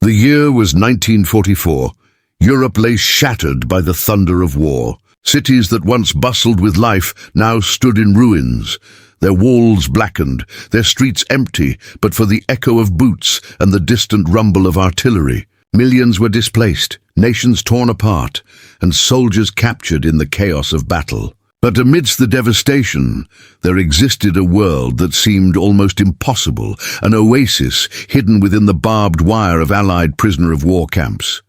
The year was 1944. Europe lay shattered by the thunder of war. Cities that once bustled with life now stood in ruins, their walls blackened, their streets empty but for the echo of boots and the distant rumble of artillery. Millions were displaced, nations torn apart, and soldiers captured in the chaos of battle. But amidst the devastation, there existed a world that seemed almost impossible, an oasis hidden within the barbed wire of Allied prisoner-of-war camps.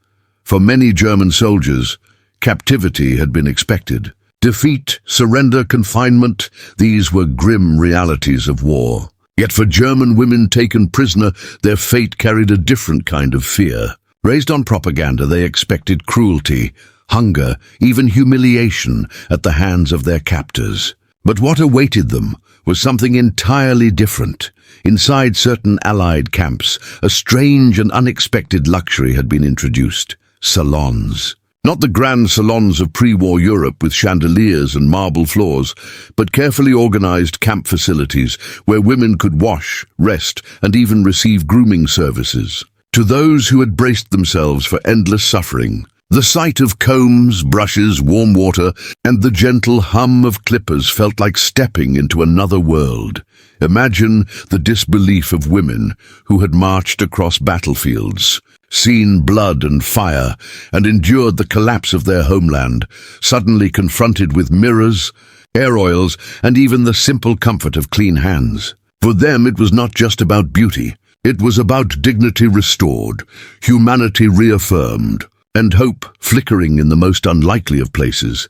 For many German soldiers, captivity had been expected. Defeat, surrender, confinement, these were grim realities of war. Yet for German women taken prisoner, their fate carried a different kind of fear. Raised on propaganda, they expected cruelty, hunger, even humiliation at the hands of their captors. But what awaited them was something entirely different. Inside certain Allied camps, a strange and unexpected luxury had been introduced: salons. Not the grand salons of pre-war Europe with chandeliers and marble floors, but carefully organized camp facilities where women could wash, rest, and even receive grooming services. To those who had braced themselves for endless suffering, the sight of combs, brushes, warm water, and the gentle hum of clippers felt like stepping into another world. Imagine the disbelief of women who had marched across battlefields, seen blood and fire, and endured the collapse of their homeland, suddenly confronted with mirrors, hair oils, and even the simple comfort of clean hands. For them, it was not just about beauty. It was about dignity restored, humanity reaffirmed, and hope flickering in the most unlikely of places.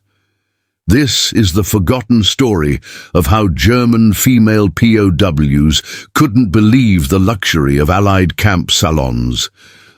This is the forgotten story of how German female POWs couldn't believe the luxury of Allied camp salons,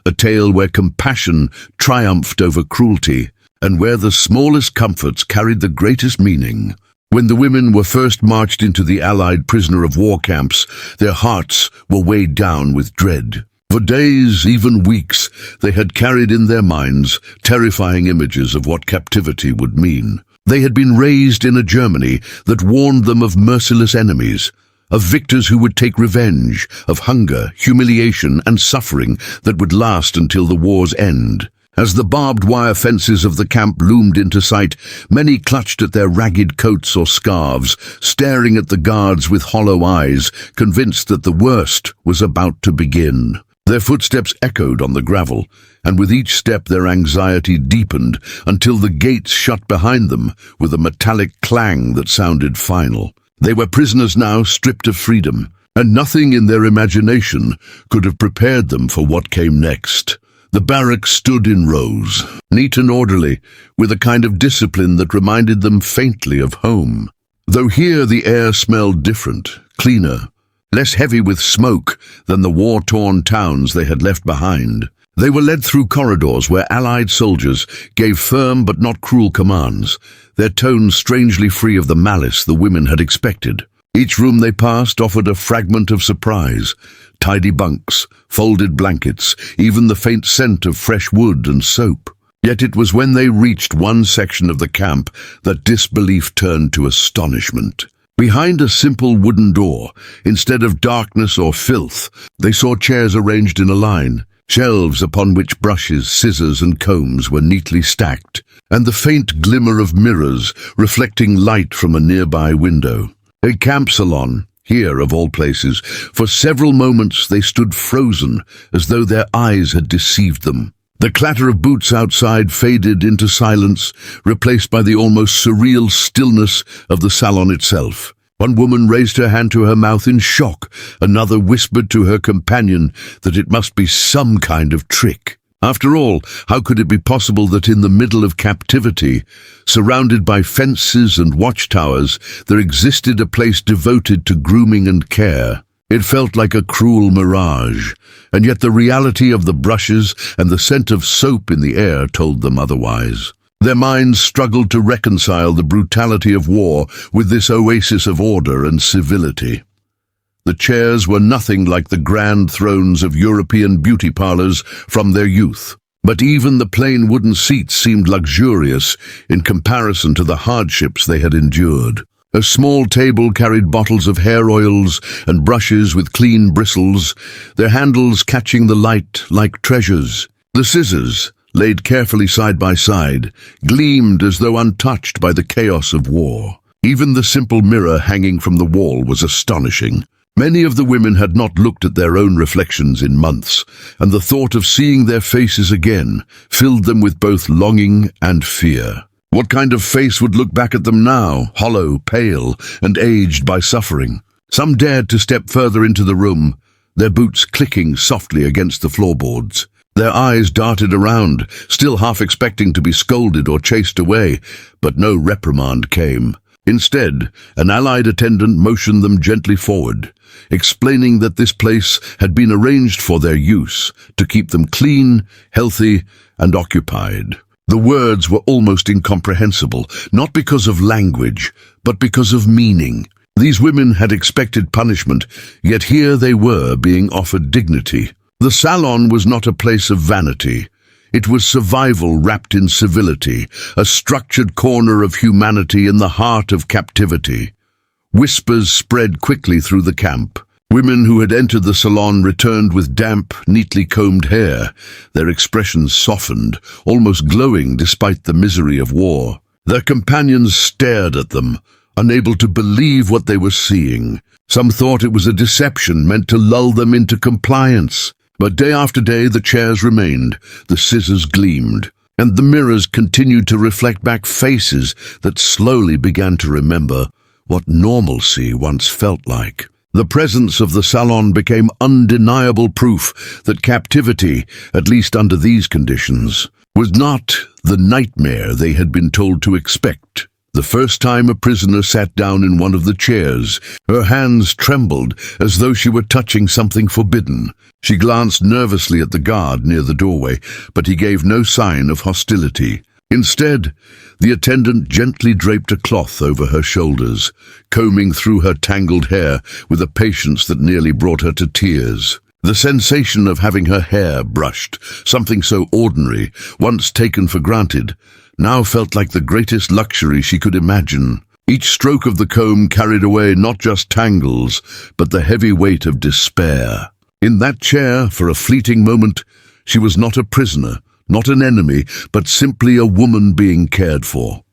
a tale where compassion triumphed over cruelty, and where the smallest comforts carried the greatest meaning. When the women were first marched into the Allied prisoner-of-war camps, their hearts were weighed down with dread. For days, even weeks, they had carried in their minds terrifying images of what captivity would mean. They had been raised in a Germany that warned them of merciless enemies, of victors who would take revenge, of hunger, humiliation, and suffering that would last until the war's end. As the barbed wire fences of the camp loomed into sight, many clutched at their ragged coats or scarves, staring at the guards with hollow eyes, convinced that the worst was about to begin. Their footsteps echoed on the gravel, and with each step their anxiety deepened until the gates shut behind them with a metallic clang that sounded final. They were prisoners now, stripped of freedom, and nothing in their imagination could have prepared them for what came next. The barracks stood in rows, neat and orderly, with a kind of discipline that reminded them faintly of home. Though here the air smelled different, cleaner, less heavy with smoke than the war-torn towns they had left behind. They were led through corridors where Allied soldiers gave firm but not cruel commands, their tones strangely free of the malice the women had expected. Each room they passed offered a fragment of surprise: tidy bunks, folded blankets, even the faint scent of fresh wood and soap. Yet it was when they reached one section of the camp that disbelief turned to astonishment. Behind a simple wooden door, instead of darkness or filth, they saw chairs arranged in a line, shelves upon which brushes, scissors, and combs were neatly stacked, and the faint glimmer of mirrors reflecting light from a nearby window. A camp salon, here of all places. For several moments they stood frozen, as though their eyes had deceived them. The clatter of boots outside faded into silence, replaced by the almost surreal stillness of the salon itself. One woman raised her hand to her mouth in shock. Another whispered to her companion that it must be some kind of trick. After all, how could it be possible that in the middle of captivity, surrounded by fences and watchtowers, there existed a place devoted to grooming and care? It felt like a cruel mirage, and yet the reality of the brushes and the scent of soap in the air told them otherwise. Their minds struggled to reconcile the brutality of war with this oasis of order and civility. The chairs were nothing like the grand thrones of European beauty parlors from their youth, but even the plain wooden seats seemed luxurious in comparison to the hardships they had endured. A small table carried bottles of hair oils and brushes with clean bristles, their handles catching the light like treasures. The scissors, laid carefully side by side, gleamed as though untouched by the chaos of war. Even the simple mirror hanging from the wall was astonishing. Many of the women had not looked at their own reflections in months, and the thought of seeing their faces again filled them with both longing and fear. What kind of face would look back at them now, hollow, pale, and aged by suffering? Some dared to step further into the room, their boots clicking softly against the floorboards. Their eyes darted around, still half expecting to be scolded or chased away, but no reprimand came. Instead, an allied attendant motioned them gently forward, explaining that this place had been arranged for their use, to keep them clean, healthy, and occupied. The words were almost incomprehensible, not because of language, but because of meaning. These women had expected punishment, yet here they were being offered dignity. The salon was not a place of vanity. It was survival wrapped in civility, a structured corner of humanity in the heart of captivity. Whispers spread quickly through the camp. Women who had entered the salon returned with damp, neatly combed hair, their expressions softened, almost glowing despite the misery of war. Their companions stared at them, unable to believe what they were seeing. Some thought it was a deception meant to lull them into compliance. But day after day the chairs remained, the scissors gleamed, and the mirrors continued to reflect back faces that slowly began to remember what normalcy once felt like. The presence of the salon became undeniable proof that captivity, at least under these conditions, was not the nightmare they had been told to expect. The first time a prisoner sat down in one of the chairs, her hands trembled as though she were touching something forbidden. She glanced nervously at the guard near the doorway, but he gave no sign of hostility. Instead, the attendant gently draped a cloth over her shoulders, combing through her tangled hair with a patience that nearly brought her to tears. The sensation of having her hair brushed, something so ordinary, once taken for granted, now felt like the greatest luxury she could imagine. Each stroke of the comb carried away not just tangles, but the heavy weight of despair. In that chair, for a fleeting moment, she was not a prisoner, not an enemy, but simply a woman being cared for.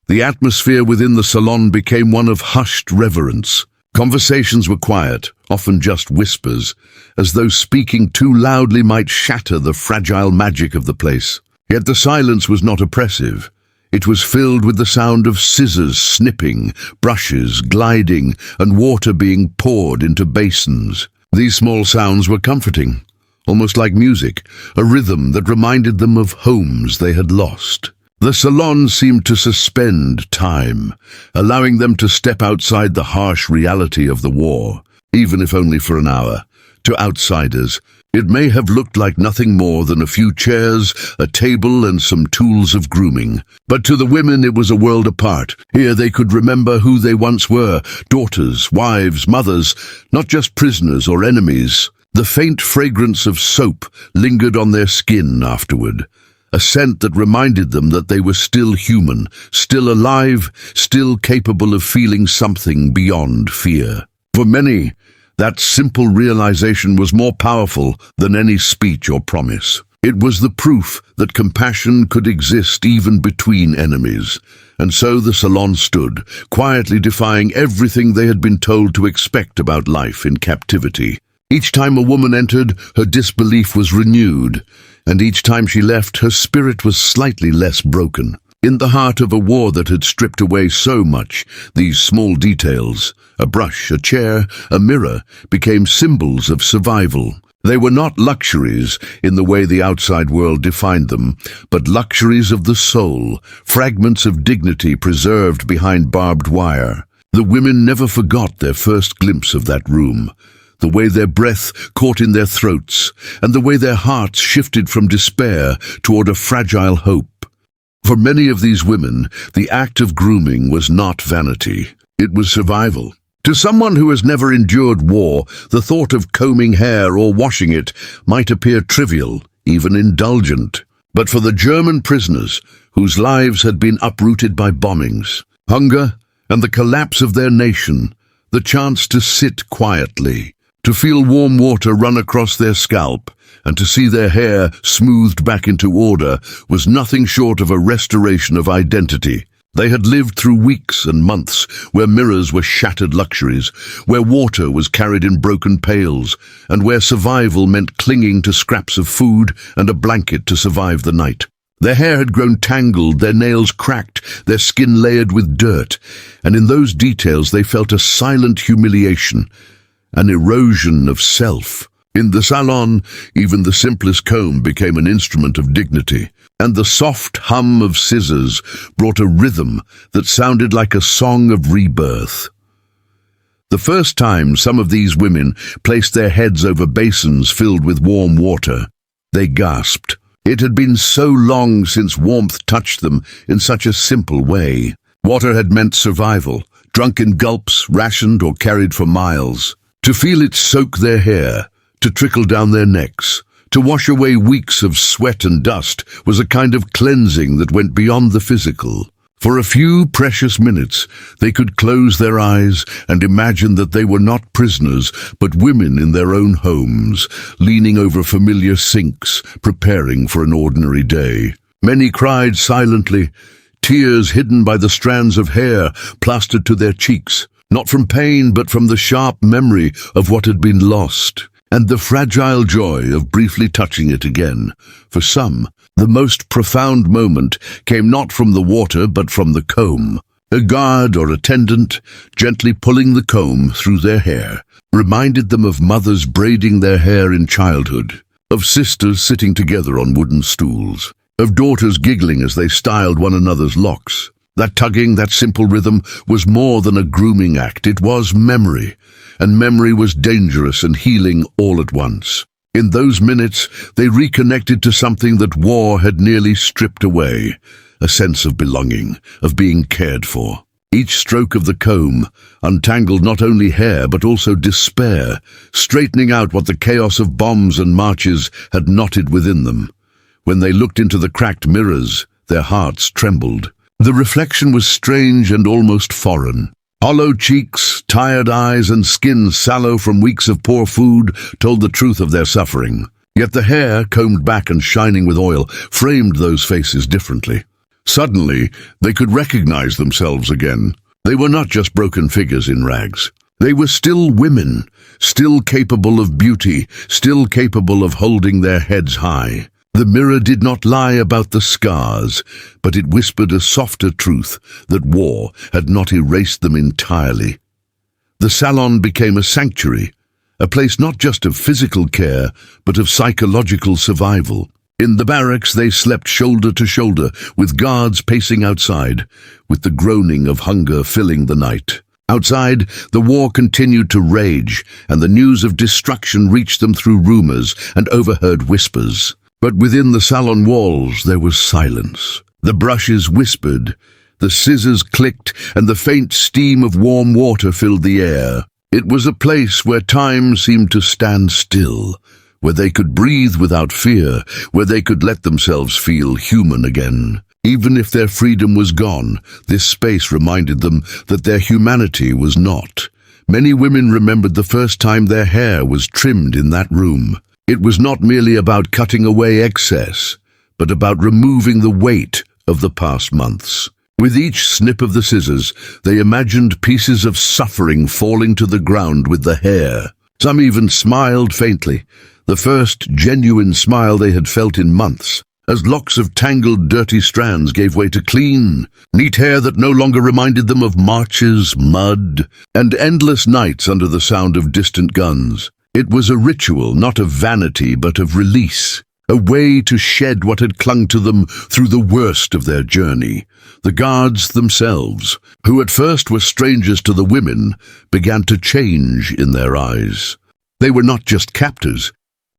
The atmosphere within the salon became one of hushed reverence. Conversations were quiet, often just whispers, as though speaking too loudly might shatter the fragile magic of the place. Yet the silence was not oppressive. It was filled with the sound of scissors snipping, brushes gliding, and water being poured into basins. These small sounds were comforting, almost like music, a rhythm that reminded them of homes they had lost. The salon seemed to suspend time, allowing them to step outside the harsh reality of the war, even if only for an hour. To outsiders, it may have looked like nothing more than a few chairs, a table, and some tools of grooming. But to the women it was a world apart. Here they could remember who they once were, daughters, wives, mothers, not just prisoners or enemies. The faint fragrance of soap lingered on their skin afterward, a scent that reminded them that they were still human, still alive, still capable of feeling something beyond fear. For many, that simple realization was more powerful than any speech or promise. It was the proof that compassion could exist even between enemies. And so the salon stood, quietly defying everything they had been told to expect about life in captivity. Each time a woman entered, her disbelief was renewed, and each time she left, her spirit was slightly less broken. In the heart of a war that had stripped away so much, these small details, a brush, a chair, a mirror, became symbols of survival. They were not luxuries in the way the outside world defined them, but luxuries of the soul, fragments of dignity preserved behind barbed wire. The women never forgot their first glimpse of that room, the way their breath caught in their throats, and the way their hearts shifted from despair toward a fragile hope. For many of these women, the act of grooming was not vanity. It was survival. To someone who has never endured war, the thought of combing hair or washing it might appear trivial, even indulgent. But for the German prisoners, whose lives had been uprooted by bombings, hunger, and the collapse of their nation, the chance to sit quietly, to feel warm water run across their scalp, and to see their hair smoothed back into order was nothing short of a restoration of identity. They had lived through weeks and months where mirrors were shattered luxuries, where water was carried in broken pails, and where survival meant clinging to scraps of food and a blanket to survive the night. Their hair had grown tangled, their nails cracked, their skin layered with dirt, and in those details they felt a silent humiliation, an erosion of self. In the salon, even the simplest comb became an instrument of dignity, and the soft hum of scissors brought a rhythm that sounded like a song of rebirth. The first time some of these women placed their heads over basins filled with warm water, they gasped. It had been so long since warmth touched them in such a simple way. Water had meant survival, drunk in gulps, rationed or carried for miles. To feel it soak their hair, to trickle down their necks, to wash away weeks of sweat and dust was a kind of cleansing that went beyond the physical. For a few precious minutes, they could close their eyes and imagine that they were not prisoners, but women in their own homes, leaning over familiar sinks, preparing for an ordinary day. Many cried silently, tears hidden by the strands of hair plastered to their cheeks, not from pain but from the sharp memory of what had been lost, and the fragile joy of briefly touching it again. For some, the most profound moment came not from the water but from the comb. A guard or attendant, gently pulling the comb through their hair, reminded them of mothers braiding their hair in childhood, of sisters sitting together on wooden stools, of daughters giggling as they styled one another's locks. That tugging, that simple rhythm, was more than a grooming act. It was memory, and memory was dangerous and healing all at once. In those minutes, they reconnected to something that war had nearly stripped away, a sense of belonging, of being cared for. Each stroke of the comb untangled not only hair but also despair, straightening out what the chaos of bombs and marches had knotted within them. When they looked into the cracked mirrors, their hearts trembled. The reflection was strange and almost foreign. Hollow cheeks, tired eyes, and skin sallow from weeks of poor food told the truth of their suffering. Yet the hair, combed back and shining with oil, framed those faces differently. Suddenly, they could recognize themselves again. They were not just broken figures in rags. They were still women, still capable of beauty, still capable of holding their heads high. The mirror did not lie about the scars, but it whispered a softer truth, that war had not erased them entirely. The salon became a sanctuary, a place not just of physical care, but of psychological survival. In the barracks they slept shoulder to shoulder, with guards pacing outside, with the groaning of hunger filling the night. Outside, the war continued to rage, and the news of destruction reached them through rumors and overheard whispers. But within the salon walls there was silence. The brushes whispered, the scissors clicked, and the faint steam of warm water filled the air. It was a place where time seemed to stand still, where they could breathe without fear, where they could let themselves feel human again. Even if their freedom was gone, this space reminded them that their humanity was not. Many women remembered the first time their hair was trimmed in that room. It was not merely about cutting away excess, but about removing the weight of the past months. With each snip of the scissors, they imagined pieces of suffering falling to the ground with the hair. Some even smiled faintly, the first genuine smile they had felt in months, as locks of tangled, dirty strands gave way to clean, neat hair that no longer reminded them of marches, mud, and endless nights under the sound of distant guns. It was a ritual, not of vanity, but of release, a way to shed what had clung to them through the worst of their journey. The guards themselves, who at first were strangers to the women, began to change in their eyes. They were not just captors.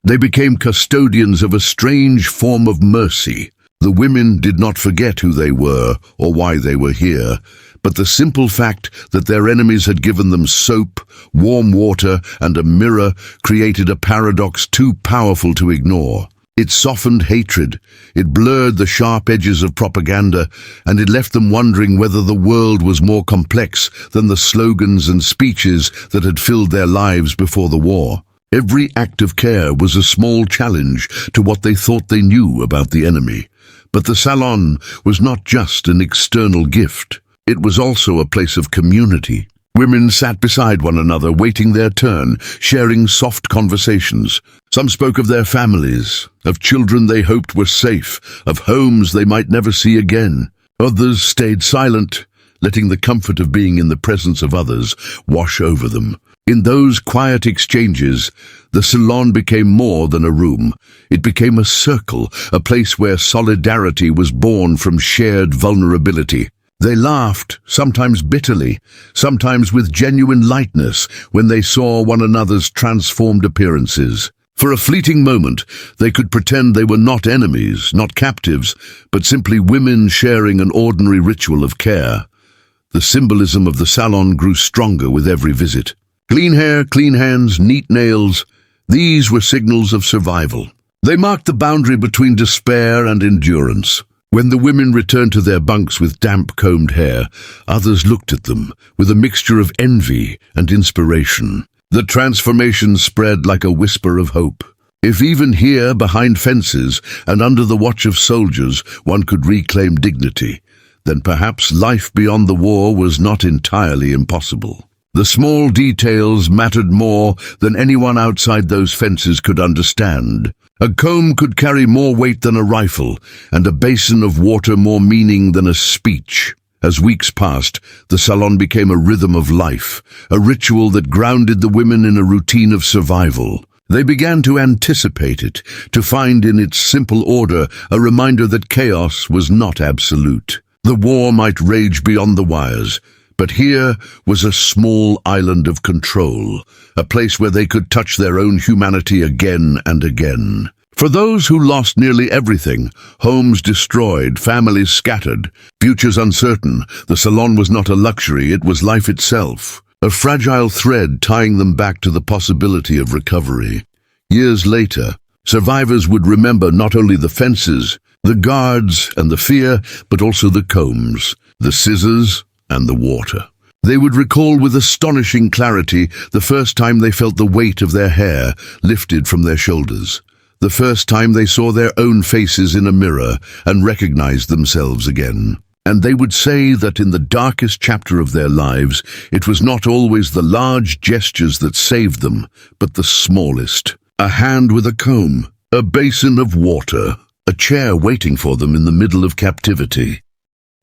They became custodians of a strange form of mercy. The women did not forget who they were or why they were here, but the simple fact that their enemies had given them soap, warm water, and a mirror created a paradox too powerful to ignore. It softened hatred, it blurred the sharp edges of propaganda, and it left them wondering whether the world was more complex than the slogans and speeches that had filled their lives before the war. Every act of care was a small challenge to what they thought they knew about the enemy. But the salon was not just an external gift. It was also a place of community. Women sat beside one another, waiting their turn, sharing soft conversations. Some spoke of their families, of children they hoped were safe, of homes they might never see again. Others stayed silent, letting the comfort of being in the presence of others wash over them. In those quiet exchanges, the salon became more than a room. It became a circle, a place where solidarity was born from shared vulnerability. They laughed, sometimes bitterly, sometimes with genuine lightness, when they saw one another's transformed appearances. For a fleeting moment, they could pretend they were not enemies, not captives, but simply women sharing an ordinary ritual of care. The symbolism of the salon grew stronger with every visit. Clean hair, clean hands, neat nails, these were signals of survival. They marked the boundary between despair and endurance. When the women returned to their bunks with damp, combed hair, others looked at them with a mixture of envy and inspiration. The transformation spread like a whisper of hope. If even here, behind fences and under the watch of soldiers, one could reclaim dignity, then perhaps life beyond the war was not entirely impossible. The small details mattered more than anyone outside those fences could understand. A comb could carry more weight than a rifle, and a basin of water more meaning than a speech. As weeks passed, the salon became a rhythm of life, a ritual that grounded the women in a routine of survival. They began to anticipate it, to find in its simple order a reminder that chaos was not absolute. The war might rage beyond the wires, but here was a small island of control, a place where they could touch their own humanity again and again. For those who lost nearly everything, homes destroyed, families scattered, futures uncertain, the salon was not a luxury, it was life itself, a fragile thread tying them back to the possibility of recovery. Years later, survivors would remember not only the fences, the guards and the fear, but also the combs, the scissors, and the water. They would recall with astonishing clarity the first time they felt the weight of their hair lifted from their shoulders, the first time they saw their own faces in a mirror and recognized themselves again. And they would say that in the darkest chapter of their lives, it was not always the large gestures that saved them, but the smallest. A hand with a comb, a basin of water, a chair waiting for them in the middle of captivity.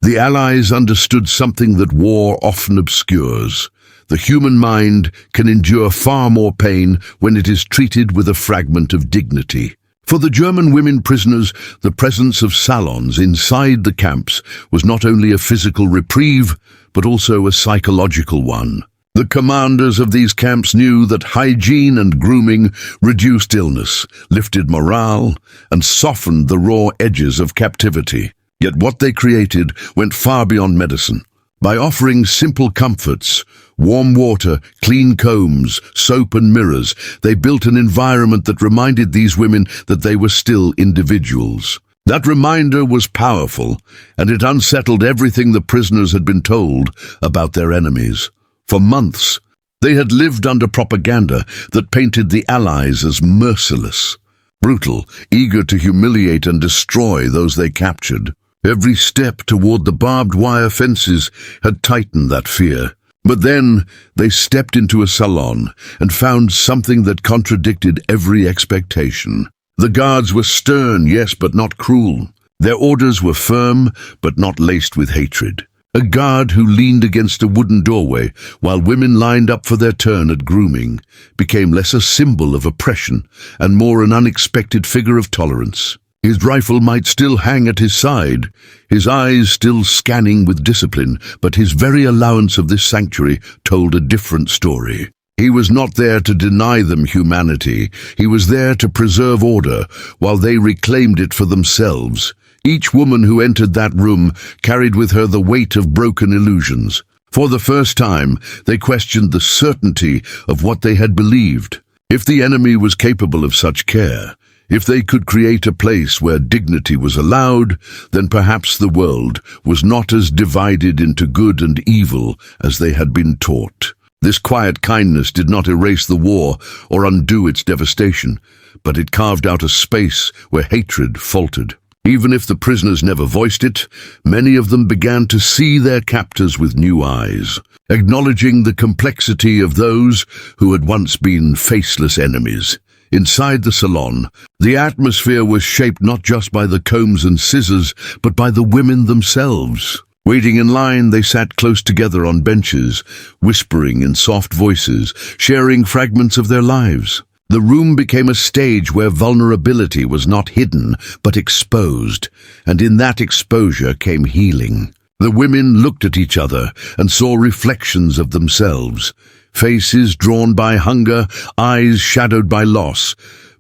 The Allies understood something that war often obscures. The human mind can endure far more pain when it is treated with a fragment of dignity. For the German women prisoners, the presence of salons inside the camps was not only a physical reprieve, but also a psychological one. The commanders of these camps knew that hygiene and grooming reduced illness, lifted morale, and softened the raw edges of captivity. Yet what they created went far beyond medicine. By offering simple comforts, warm water, clean combs, soap and mirrors, they built an environment that reminded these women that they were still individuals. That reminder was powerful, and it unsettled everything the prisoners had been told about their enemies. For months, they had lived under propaganda that painted the Allies as merciless, brutal, eager to humiliate and destroy those they captured. Every step toward the barbed wire fences had tightened that fear. But then they stepped into a salon and found something that contradicted every expectation. The guards were stern, yes, but not cruel. Their orders were firm, but not laced with hatred. A guard who leaned against a wooden doorway while women lined up for their turn at grooming became less a symbol of oppression and more an unexpected figure of tolerance. His rifle might still hang at his side, his eyes still scanning with discipline, but his very allowance of this sanctuary told a different story. He was not there to deny them humanity. He was there to preserve order while they reclaimed it for themselves. Each woman who entered that room carried with her the weight of broken illusions. For the first time, they questioned the certainty of what they had believed. If the enemy was capable of such care, If they could create a place where dignity was allowed, then perhaps the world was not as divided into good and evil as they had been taught. This quiet kindness did not erase the war or undo its devastation, but it carved out a space where hatred faltered. Even if the prisoners never voiced it, many of them began to see their captors with new eyes, acknowledging the complexity of those who had once been faceless enemies. Inside the salon, the atmosphere was shaped not just by the combs and scissors, but by the women themselves. Waiting in line, they sat close together on benches, whispering in soft voices, sharing fragments of their lives. The room became a stage where vulnerability was not hidden, but exposed, and in that exposure came healing. The women looked at each other and saw reflections of themselves, faces drawn by hunger, eyes shadowed by loss,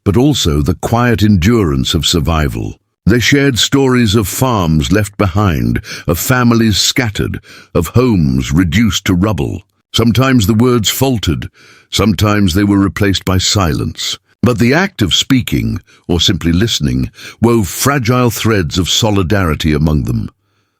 but also the quiet endurance of survival. They shared stories of farms left behind, of families scattered, of homes reduced to rubble. Sometimes the words faltered, sometimes they were replaced by silence. But the act of speaking, or simply listening, wove fragile threads of solidarity among them.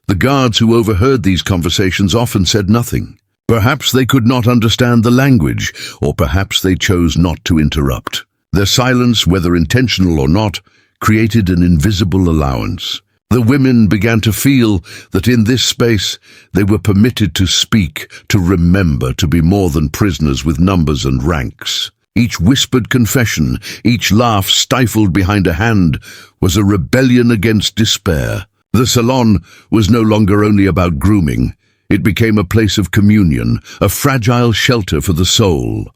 The guards who overheard these conversations often said nothing. Perhaps they could not understand the language, or perhaps they chose not to interrupt. Their silence, whether intentional or not, created an invisible allowance. The women began to feel that in this space they were permitted to speak, to remember, to be more than prisoners with numbers and ranks. Each whispered confession, each laugh stifled behind a hand, was a rebellion against despair. The salon was no longer only about grooming. It became a place of communion, a fragile shelter for the soul.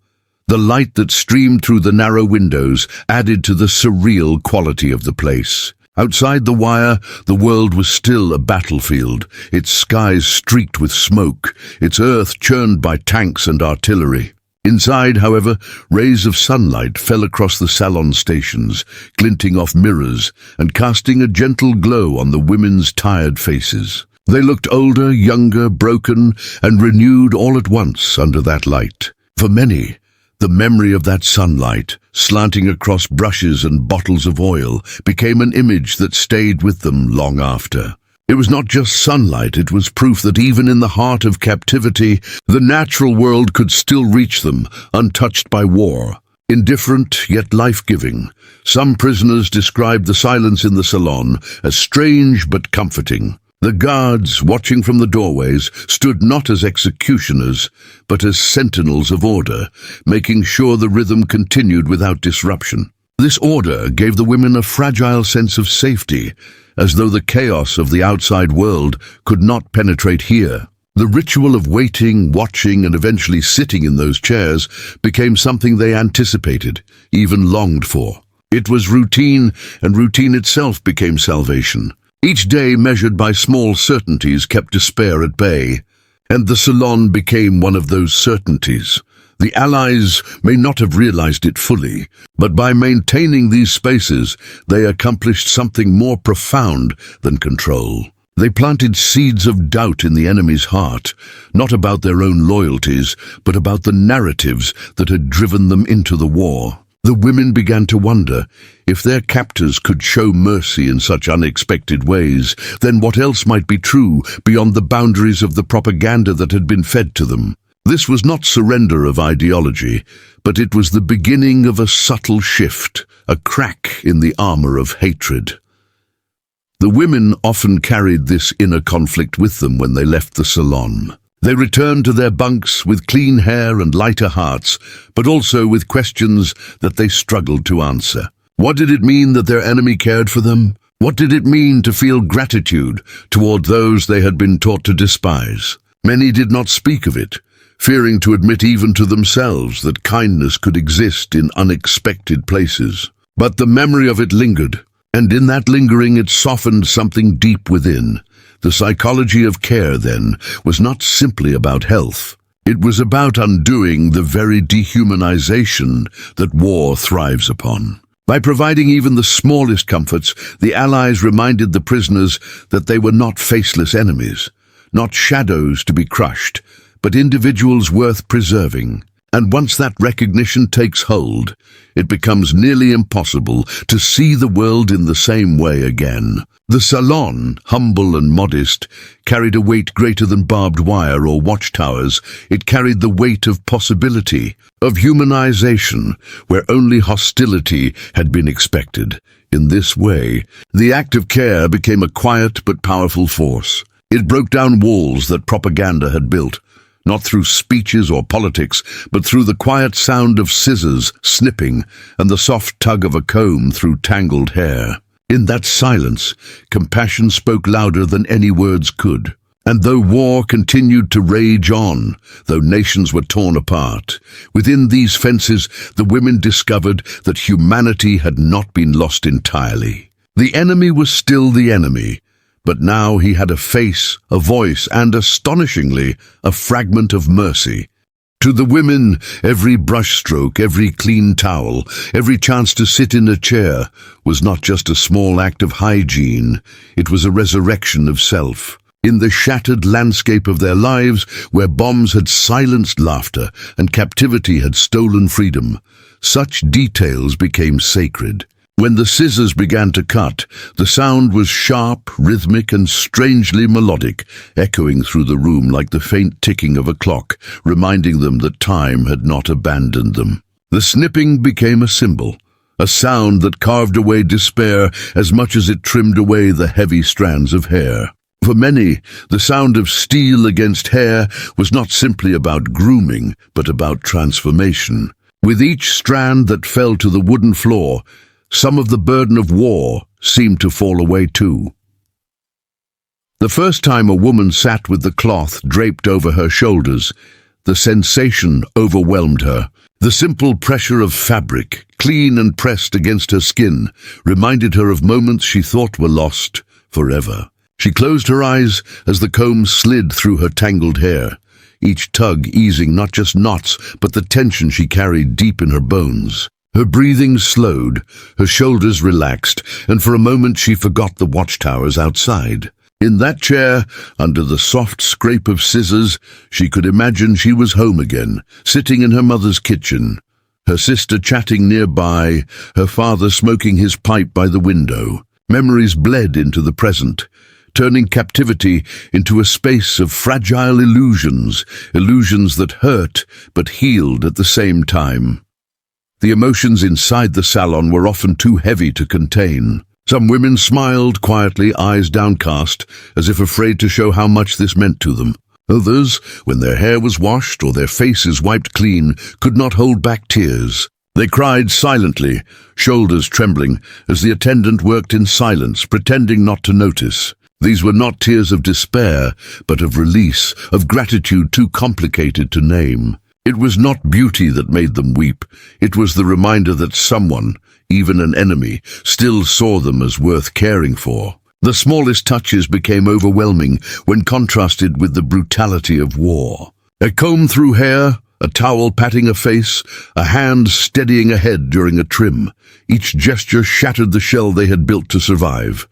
The light that streamed through the narrow windows added to the surreal quality of the place. Outside the wire, the world was still a battlefield, its skies streaked with smoke, its earth churned by tanks and artillery. Inside, however, rays of sunlight fell across the salon stations, glinting off mirrors and casting a gentle glow on the women's tired faces. They looked older, younger, broken, and renewed all at once under that light. For many, the memory of that sunlight, slanting across brushes and bottles of oil, became an image that stayed with them long after. It was not just sunlight, it was proof that even in the heart of captivity, the natural world could still reach them, untouched by war. Indifferent, yet life-giving, some prisoners described the silence in the salon as strange but comforting. The guards, watching from the doorways, stood not as executioners, but as sentinels of order, making sure the rhythm continued without disruption. This order gave the women a fragile sense of safety, as though the chaos of the outside world could not penetrate here. The ritual of waiting, watching, and eventually sitting in those chairs became something they anticipated, even longed for. It was routine, and routine itself became salvation. Each day measured by small certainties kept despair at bay, and the salon became one of those certainties. The Allies may not have realized it fully, but by maintaining these spaces, they accomplished something more profound than control. They planted seeds of doubt in the enemy's heart, not about their own loyalties, but about the narratives that had driven them into the war. The women began to wonder, if their captors could show mercy in such unexpected ways, then what else might be true beyond the boundaries of the propaganda that had been fed to them? This was not surrender of ideology, but it was the beginning of a subtle shift, a crack in the armor of hatred. The women often carried this inner conflict with them when they left the salon. They returned to their bunks with clean hair and lighter hearts, but also with questions that they struggled to answer. What did it mean that their enemy cared for them? What did it mean to feel gratitude toward those they had been taught to despise? Many did not speak of it, fearing to admit even to themselves that kindness could exist in unexpected places. But the memory of it lingered, and in that lingering it softened something deep within. The psychology of care, then, was not simply about health. It was about undoing the very dehumanization that war thrives upon. By providing even the smallest comforts, the Allies reminded the prisoners that they were not faceless enemies, not shadows to be crushed, but individuals worth preserving. And once that recognition takes hold, it becomes nearly impossible to see the world in the same way again. The salon, humble and modest, carried a weight greater than barbed wire or watchtowers. It carried the weight of possibility, of humanization, where only hostility had been expected. In this way, the act of care became a quiet but powerful force. It broke down walls that propaganda had built, not through speeches or politics, but through the quiet sound of scissors snipping and the soft tug of a comb through tangled hair. In that silence, compassion spoke louder than any words could. And though war continued to rage on, though nations were torn apart, within these fences the women discovered that humanity had not been lost entirely. The enemy was still the enemy, but now he had a face, a voice, and, astonishingly, a fragment of mercy. To the women, every brushstroke, every clean towel, every chance to sit in a chair was not just a small act of hygiene, it was a resurrection of self. In the shattered landscape of their lives, where bombs had silenced laughter and captivity had stolen freedom, such details became sacred. When the scissors began to cut, the sound was sharp, rhythmic, and strangely melodic, echoing through the room like the faint ticking of a clock, reminding them that time had not abandoned them. The snipping became a symbol, a sound that carved away despair as much as it trimmed away the heavy strands of hair. For many, the sound of steel against hair was not simply about grooming, but about transformation. With each strand that fell to the wooden floor, some of the burden of war seemed to fall away too. The first time a woman sat with the cloth draped over her shoulders, the sensation overwhelmed her. The simple pressure of fabric, clean and pressed against her skin, reminded her of moments she thought were lost forever. She closed her eyes as the comb slid through her tangled hair, each tug easing not just knots, but the tension she carried deep in her bones. Her breathing slowed, her shoulders relaxed, and for a moment she forgot the watchtowers outside. In that chair, under the soft scrape of scissors, she could imagine she was home again, sitting in her mother's kitchen, her sister chatting nearby, her father smoking his pipe by the window. Memories bled into the present, turning captivity into a space of fragile illusions, illusions that hurt but healed at the same time. The emotions inside the salon were often too heavy to contain. Some women smiled quietly, eyes downcast, as if afraid to show how much this meant to them. Others, when their hair was washed or their faces wiped clean, could not hold back tears. They cried silently, shoulders trembling, as the attendant worked in silence, pretending not to notice. These were not tears of despair, but of release, of gratitude too complicated to name. It was not beauty that made them weep. It was the reminder that someone, even an enemy, still saw them as worth caring for. The smallest touches became overwhelming when contrasted with the brutality of war. A comb through hair, a towel patting a face, a hand steadying a head during a trim. Each gesture shattered the shell they had built to survive.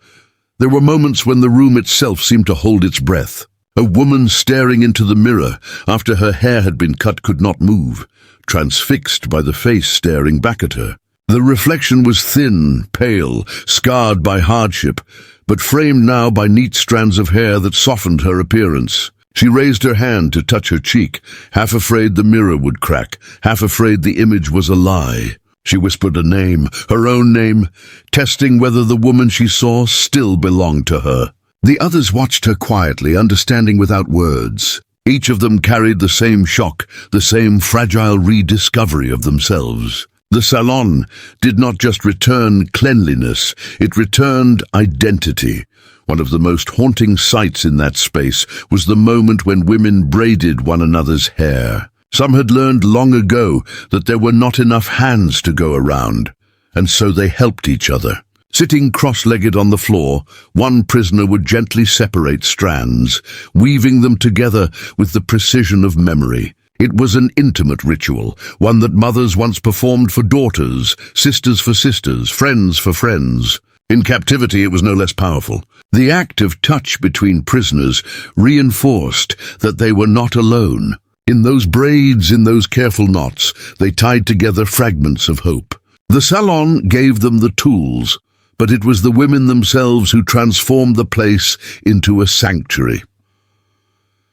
There were moments when the room itself seemed to hold its breath. A woman staring into the mirror after her hair had been cut could not move, transfixed by the face staring back at her. The reflection was thin, pale, scarred by hardship, but framed now by neat strands of hair that softened her appearance. She raised her hand to touch her cheek, half afraid the mirror would crack, half afraid the image was a lie. She whispered a name, her own name, testing whether the woman she saw still belonged to her. The others watched her quietly, understanding without words. Each of them carried the same shock, the same fragile rediscovery of themselves. The salon did not just return cleanliness, it returned identity. One of the most haunting sights in that space was the moment when women braided one another's hair. Some had learned long ago that there were not enough hands to go around, and so they helped each other. Sitting cross-legged on the floor, one prisoner would gently separate strands, weaving them together with the precision of memory. It was an intimate ritual, one that mothers once performed for daughters, sisters for sisters, friends for friends. In captivity, it was no less powerful. The act of touch between prisoners reinforced that they were not alone. In those braids, in those careful knots, they tied together fragments of hope. The salon gave them the tools, but it was the women themselves who transformed the place into a sanctuary.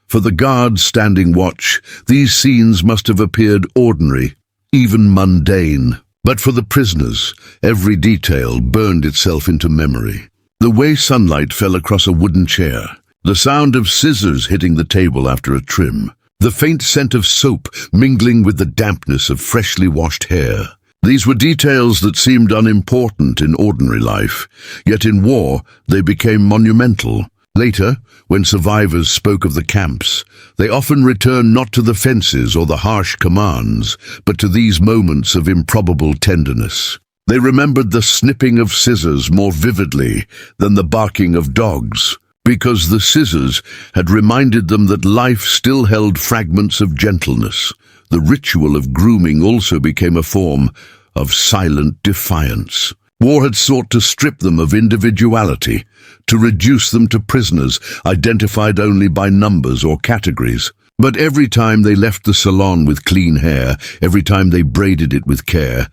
For the guards standing watch, these scenes must have appeared ordinary, even mundane. But for the prisoners, every detail burned itself into memory. The way sunlight fell across a wooden chair, the sound of scissors hitting the table after a trim, the faint scent of soap mingling with the dampness of freshly washed hair. These were details that seemed unimportant in ordinary life, yet in war they became monumental. Later, when survivors spoke of the camps, they often returned not to the fences or the harsh commands, but to these moments of improbable tenderness. They remembered the snipping of scissors more vividly than the barking of dogs, because the scissors had reminded them that life still held fragments of gentleness. The ritual of grooming also became a form of silent defiance. War had sought to strip them of individuality, to reduce them to prisoners identified only by numbers or categories. But every time they left the salon with clean hair, every time they braided it with care,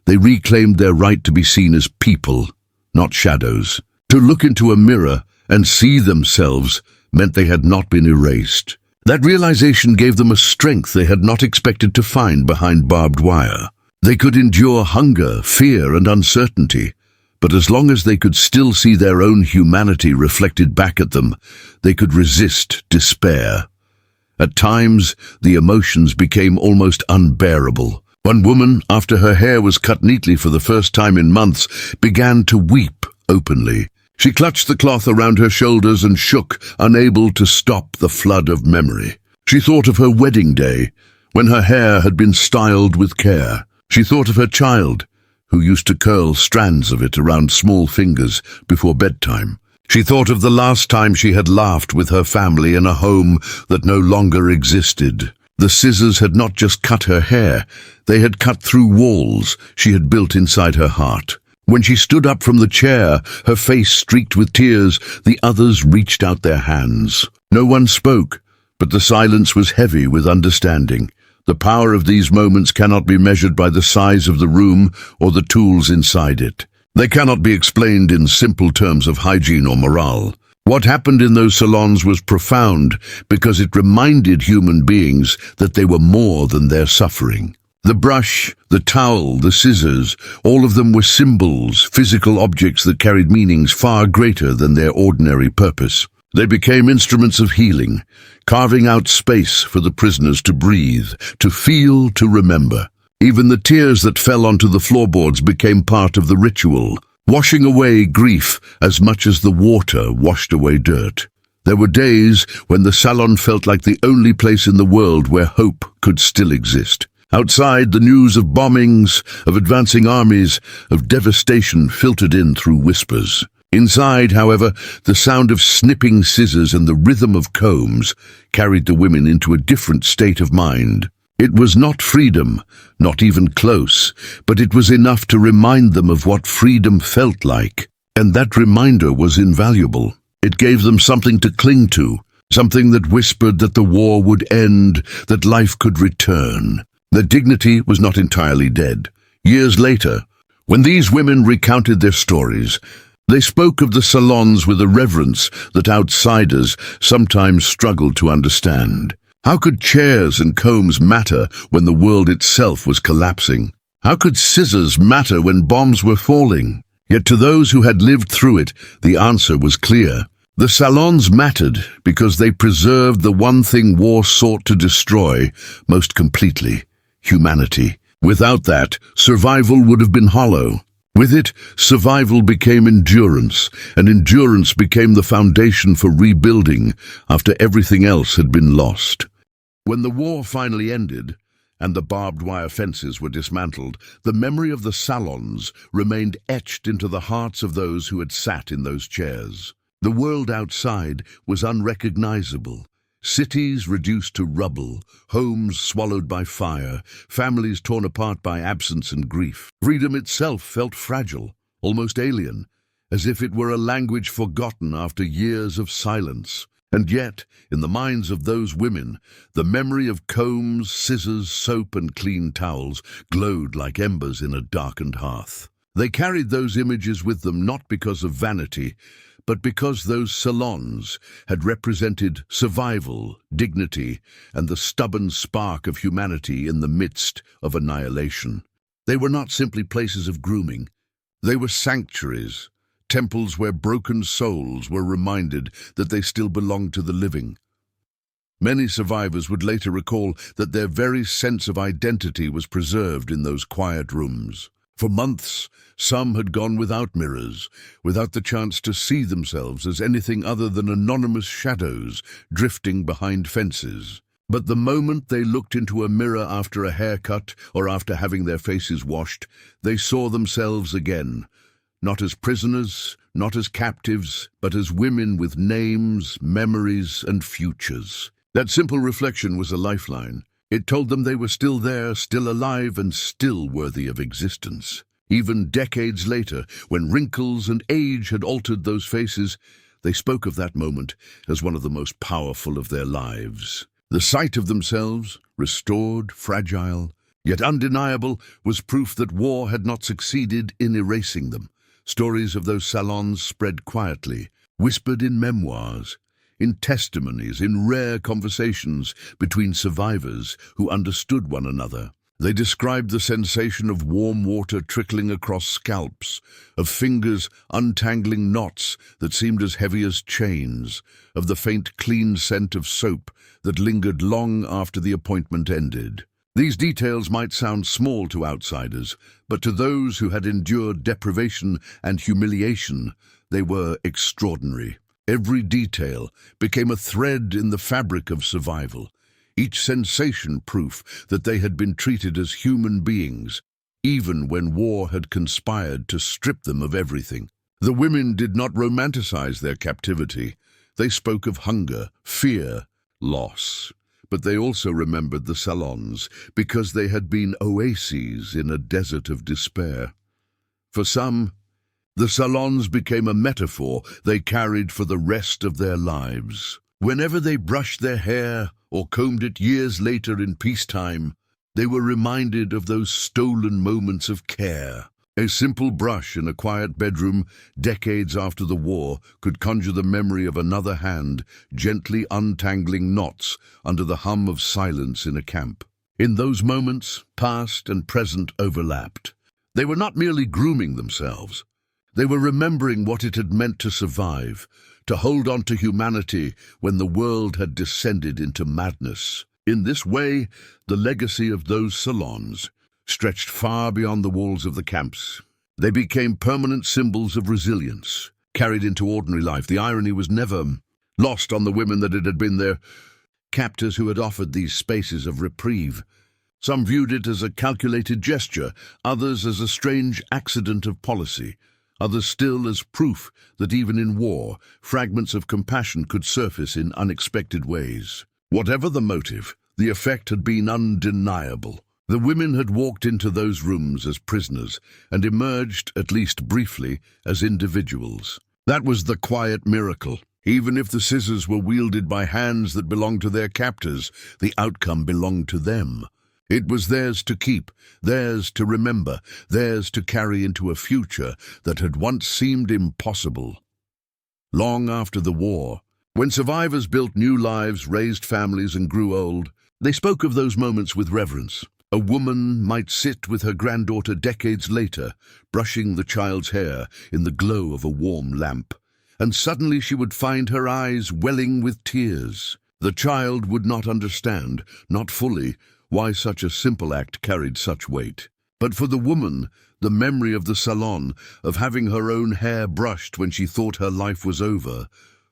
they reclaimed their right to be seen as people, not shadows. To look into a mirror and see themselves meant they had not been erased. That realization gave them a strength they had not expected to find behind barbed wire. They could endure hunger, fear, and uncertainty, but as long as they could still see their own humanity reflected back at them, they could resist despair. At times, the emotions became almost unbearable. One woman, after her hair was cut neatly for the first time in months, began to weep openly. She clutched the cloth around her shoulders and shook, unable to stop the flood of memory. She thought of her wedding day, when her hair had been styled with care. She thought of her child, who used to curl strands of it around small fingers before bedtime. She thought of the last time she had laughed with her family in a home that no longer existed. The scissors had not just cut her hair, they had cut through walls she had built inside her heart. When she stood up from the chair, her face streaked with tears, the others reached out their hands. No one spoke, but the silence was heavy with understanding. The power of these moments cannot be measured by the size of the room or the tools inside it. They cannot be explained in simple terms of hygiene or morale. What happened in those salons was profound because it reminded human beings that they were more than their suffering. The brush, the towel, the scissors, all of them were symbols, physical objects that carried meanings far greater than their ordinary purpose. They became instruments of healing, carving out space for the prisoners to breathe, to feel, to remember. Even the tears that fell onto the floorboards became part of the ritual, washing away grief as much as the water washed away dirt. There were days when the salon felt like the only place in the world where hope could still exist. Outside, the news of bombings, of advancing armies, of devastation filtered in through whispers. Inside, however, the sound of snipping scissors and the rhythm of combs carried the women into a different state of mind. It was not freedom, not even close, but it was enough to remind them of what freedom felt like. And that reminder was invaluable. It gave them something to cling to, something that whispered that the war would end, that life could return. Their dignity was not entirely dead. Years later, when these women recounted their stories, they spoke of the salons with a reverence that outsiders sometimes struggled to understand. How could chairs and combs matter when the world itself was collapsing? How could scissors matter when bombs were falling? Yet to those who had lived through it, the answer was clear. The salons mattered because they preserved the one thing war sought to destroy most completely: humanity. Without that, survival would have been hollow. With it, survival became endurance, and endurance became the foundation for rebuilding after everything else had been lost. When the war finally ended, and the barbed wire fences were dismantled, the memory of the salons remained etched into the hearts of those who had sat in those chairs. The world outside was unrecognizable. Cities reduced to rubble, homes swallowed by fire, families torn apart by absence and grief. Freedom itself felt fragile, almost alien, as if it were a language forgotten after years of silence. And yet, in the minds of those women, the memory of combs, scissors, soap, and clean towels glowed like embers in a darkened hearth. They carried those images with them not because of vanity, but because those salons had represented survival, dignity, and the stubborn spark of humanity in the midst of annihilation. They were not simply places of grooming. They were sanctuaries, temples where broken souls were reminded that they still belonged to the living. Many survivors would later recall that their very sense of identity was preserved in those quiet rooms. For months, some had gone without mirrors, without the chance to see themselves as anything other than anonymous shadows drifting behind fences. But the moment they looked into a mirror after a haircut or after having their faces washed, they saw themselves again, not as prisoners, not as captives, but as women with names, memories, and futures. That simple reflection was a lifeline. It told them they were still there, still alive, and still worthy of existence. Even decades later, when wrinkles and age had altered those faces, they spoke of that moment as one of the most powerful of their lives. The sight of themselves, restored, fragile, yet undeniable, was proof that war had not succeeded in erasing them. Stories of those salons spread quietly, whispered in memoirs, in testimonies, in rare conversations between survivors who understood one another. They described the sensation of warm water trickling across scalps, of fingers untangling knots that seemed as heavy as chains, of the faint, clean scent of soap that lingered long after the appointment ended. These details might sound small to outsiders, but to those who had endured deprivation and humiliation, they were extraordinary. Every detail became a thread in the fabric of survival, each sensation proof that they had been treated as human beings, even when war had conspired to strip them of everything. The women did not romanticize their captivity. They spoke of hunger, fear, loss. But they also remembered the salons because they had been oases in a desert of despair. For some, the salons became a metaphor they carried for the rest of their lives. Whenever they brushed their hair or combed it years later in peacetime, they were reminded of those stolen moments of care. A simple brush in a quiet bedroom decades after the war could conjure the memory of another hand gently untangling knots under the hum of silence in a camp. In those moments, past and present overlapped. They were not merely grooming themselves. They were remembering what it had meant to survive, to hold on to humanity when the world had descended into madness. In this way, the legacy of those salons stretched far beyond the walls of the camps. They became permanent symbols of resilience, carried into ordinary life. The irony was never lost on the women that it had been their captors who had offered these spaces of reprieve. Some viewed it as a calculated gesture, others as a strange accident of policy, others still as proof that even in war, fragments of compassion could surface in unexpected ways. Whatever the motive, the effect had been undeniable. The women had walked into those rooms as prisoners and emerged, at least briefly, as individuals. That was the quiet miracle. Even if the scissors were wielded by hands that belonged to their captors, the outcome belonged to them. It was theirs to keep, theirs to remember, theirs to carry into a future that had once seemed impossible. Long after the war, when survivors built new lives, raised families, and grew old, they spoke of those moments with reverence. A woman might sit with her granddaughter decades later, brushing the child's hair in the glow of a warm lamp, and suddenly she would find her eyes welling with tears. The child would not understand, not fully, why such a simple act carried such weight. But for the woman, the memory of the salon, of having her own hair brushed when she thought her life was over,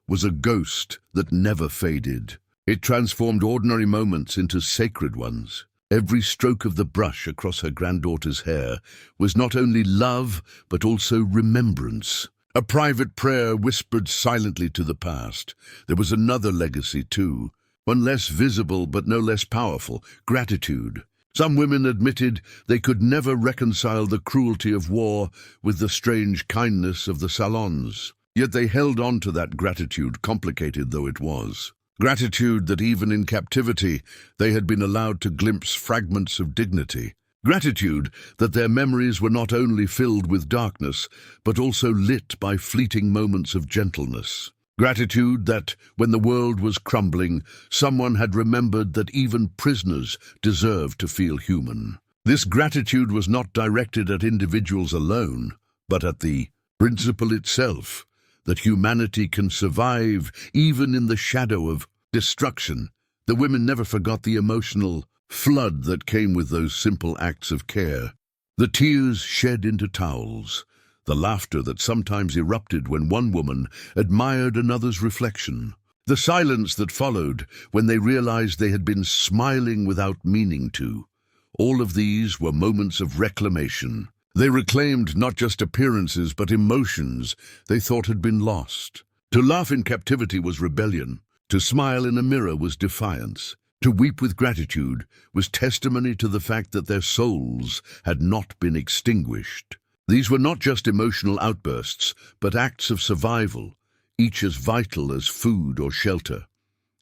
was a ghost that never faded. It transformed ordinary moments into sacred ones. Every stroke of the brush across her granddaughter's hair was not only love, but also remembrance. A private prayer whispered silently to the past. There was another legacy, too, one less visible but no less powerful: gratitude. Some women admitted they could never reconcile the cruelty of war with the strange kindness of the salons. Yet they held on to that gratitude, complicated though it was. Gratitude that even in captivity they had been allowed to glimpse fragments of dignity. Gratitude that their memories were not only filled with darkness, but also lit by fleeting moments of gentleness. Gratitude that, when the world was crumbling, someone had remembered that even prisoners deserved to feel human. This gratitude was not directed at individuals alone, but at the principle itself, that humanity can survive even in the shadow of destruction. The women never forgot the emotional flood that came with those simple acts of care. The tears shed into towels, the laughter that sometimes erupted when one woman admired another's reflection, the silence that followed when they realized they had been smiling without meaning to. All of these were moments of reclamation. They reclaimed not just appearances but emotions they thought had been lost. To laugh in captivity was rebellion. To smile in a mirror was defiance. To weep with gratitude was testimony to the fact that their souls had not been extinguished. These were not just emotional outbursts, but acts of survival, each as vital as food or shelter.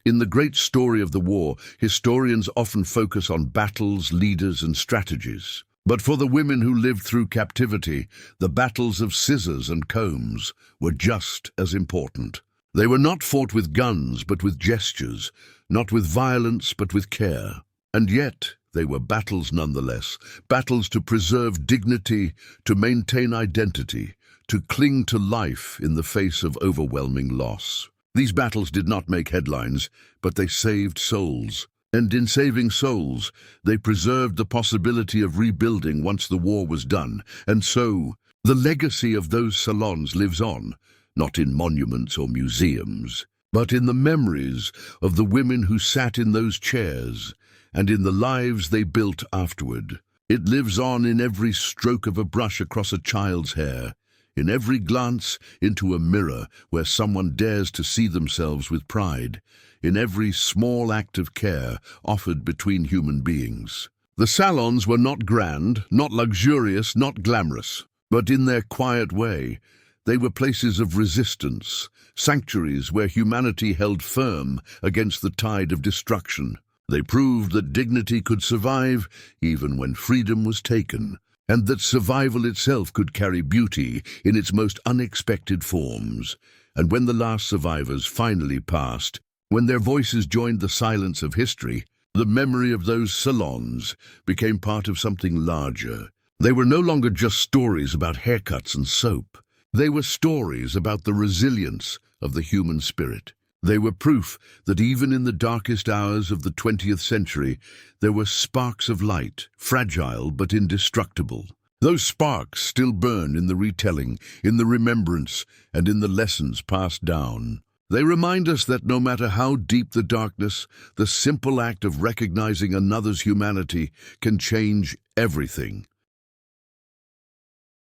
In the great story of the war, historians often focus on battles, leaders, and strategies. But for the women who lived through captivity, the battles of scissors and combs were just as important. They were not fought with guns, but with gestures, not with violence, but with care. And yet, they were battles nonetheless, battles to preserve dignity, to maintain identity, to cling to life in the face of overwhelming loss. These battles did not make headlines, but they saved souls. And in saving souls, they preserved the possibility of rebuilding once the war was done. And so, the legacy of those salons lives on, not in monuments or museums, but in the memories of the women who sat in those chairs and in the lives they built afterward. It lives on in every stroke of a brush across a child's hair, in every glance into a mirror where someone dares to see themselves with pride, in every small act of care offered between human beings. The salons were not grand, not luxurious, not glamorous, but in their quiet way, they were places of resistance, sanctuaries where humanity held firm against the tide of destruction. They proved that dignity could survive even when freedom was taken, and that survival itself could carry beauty in its most unexpected forms. And when the last survivors finally passed, when their voices joined the silence of history, the memory of those salons became part of something larger. They were no longer just stories about haircuts and soap. They were stories about the resilience of the human spirit. They were proof that even in the darkest hours of the 20th century, there were sparks of light, fragile but indestructible. Those sparks still burn in the retelling, in the remembrance, and in the lessons passed down. They remind us that no matter how deep the darkness, the simple act of recognizing another's humanity can change everything.